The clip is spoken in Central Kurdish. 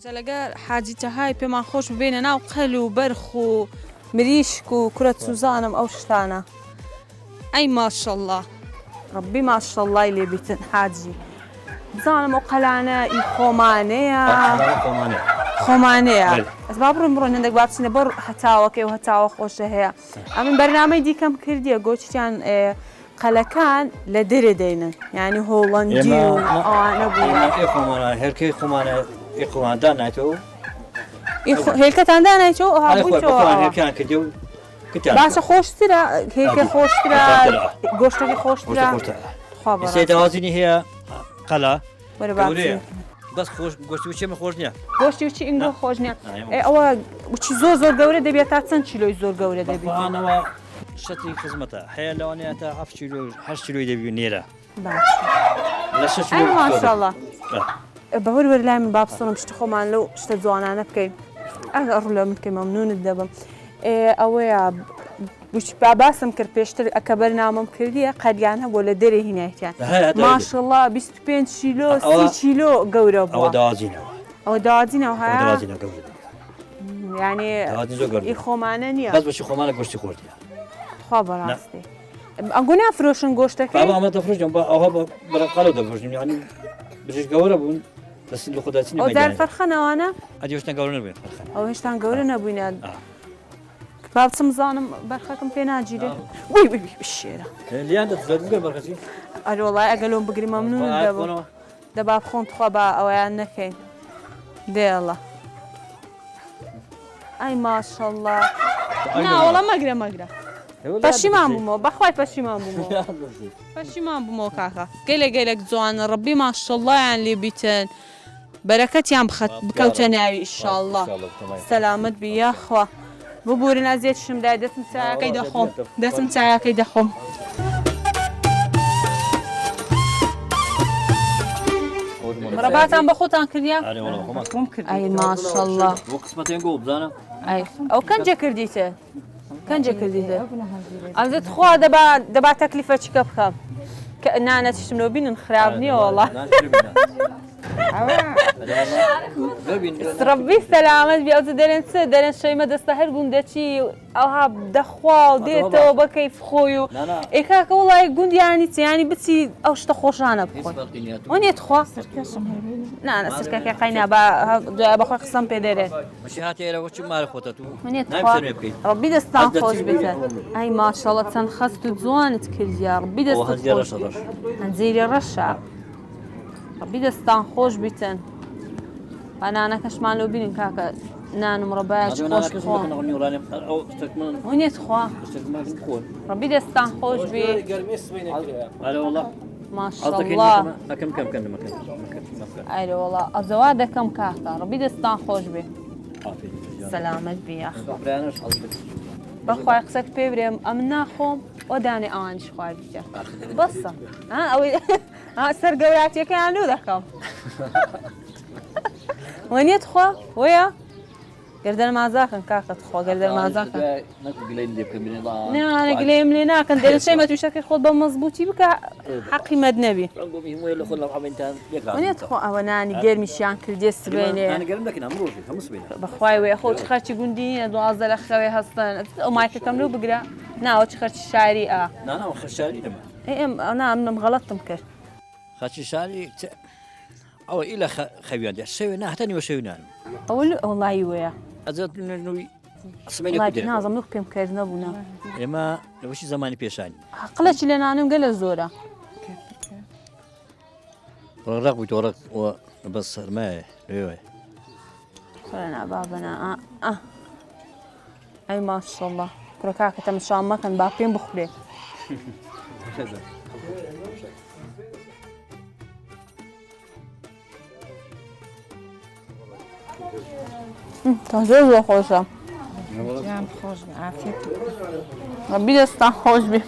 جلقة حاجتها هاي بما خوش بيننا وقلو وبرخو مريشك وكرة سوزانم أو شتانا. أي ما شاء الله ربي ما شاء الله اللي بيتن حاجي زانم وقلانا خمانية أسباب مرون عندك باب سنة بر هتاوك وهتاوك خوش هي أمن برنامج دي كم كردية قلت كان قلكان لدري دينا يعني هولندي أنا بقول خمانة هركي خمانة إخوان دانايتو هيك دانايتو هابوتو هركي كديو باشه خوش ترى هيك خوش ترى گوشتك خوش ترى خبر سيد هازيني هي قلا برباطي بس خوش گوشتی چه خوش نیا گوشتی چی اینگو خوش نیا او چی زور گوره دبی تا چند کیلوی زور گوره دبی انا شتي خدمتها حيوانيه تا 7 كيلو 8 كيلو دبي نيره باش لا 6 كيلو ما شاء الله بقول والله من باب صنم اشتخو مان لو اشتزوانا بكي اغلى من كي ممنون الدبم اويا وش باباسم كر بيشتر اكبر نامم كرديه قد يعني ولا دري هنا ما شاء الله 25 كيلو 6 كيلو قوره او دازينه وها دازينه يعني يخومانه نيا بس خمانه گوشتی خوردی خبر راستي اقول افروشن گوشتك بابا ما تفرجم بابا برا قالوا تفرجم يعني بجيش قوره بون بس اللي خداتني ما دار فرخنه وانا اديوشنا قوره نبين فرخنه او هشتان قوره نبين باب سمزانم برخكم فينا جيره وي بالشيره اللي عندك تزاد برخسي قال والله اقلهم بقري ممنون دباب خون تخبا او عنك دي الله اي ما شاء الله لا والله ما اقرا پشیمان بومو بخوای پشیمان بومو کاکا گلک جوان ربي ما شاء الله يعني اللي بيتن بركات يام بخت بكوتناوي ان شاء الله سلامت بيا اخوا ببورن ازيت شمدا دسم ساعه كيدخم مربعتان بخوتان كرديا اي والله ممكن اي ما شاء الله وقسمتين قوب زانا اي او كنجا كرديته أنزت خوا دبا تكلفة كم كأننا تشملوا بين خرابني والله ربي سلامت بيا درن شيء ما دستهر بوندتي أو هاب دخوا وديته وبكيف خويو إيكاك والله يقول يعني بتي أوش تخوش أنا بخوي وني تخوا لا أنا سركا كقينا بخوي قسم بدرن مش هاتي لو شو ما رخوتتو وني تخوا ربي دستان خوش بيته أي ما شاء الله تنخست زوان تكل يا ربي دستان خوش هنزيري الرشا ربي دستان خوش بيتن أنا كشمان لو بين كاكا نان مربعات خوش بخون وني تخوا ربي دستان خوش بي هلا والله ما شاء الله كم أي والله الزواج كم كاكا ربي دستان خوش بي سلامت بيا بخوای قسەت پێ برێم ئەم ناخۆم ئۆدانێ ئەوانیش خوای بکە بەسە ئەوەی سەرگەوراتیەکەیان دوو دەکەم وەنیێت خوا وەیە گەردەن مازاکەن کاکەت خۆ گەردەن مازاکەن نانە گلەیم لێ ناکەن دەرەشەیمە تووشەکەی خۆت بە مەزبوطی بکە حەقی مەد نەبی وەنیێت خۆ ئەوە نانی گەرمیشیان کردێ سبێنێ بەخوای وێ خۆ چ خەرچی گوندی دوازدە لە خەوێ هەستن ئەو مایکەکەم لەو بگرە ناوە چ خەرچی شاری نام غەڵەتم کرد خەرچی شاری ئەوە ئیلا خەویان دێ شەوێ ناتەنی وە شەوی نانم ئەوڵی وەیە ئەجات نووی نازم نوک پێم کرد نەبوونا ئێمە لەوەشی زمانی پێشانی قڵەکی لێ نانم گەلە زۆرە ڕق بووی تۆڕق بەس سەرمایە لێوێ بابنا ئەی ماشەڵڵا کوڕە کاکە تەماشام مەکەن با پێم بخورێ زۆر زۆر خۆشە ربي دەستان خۆش بێ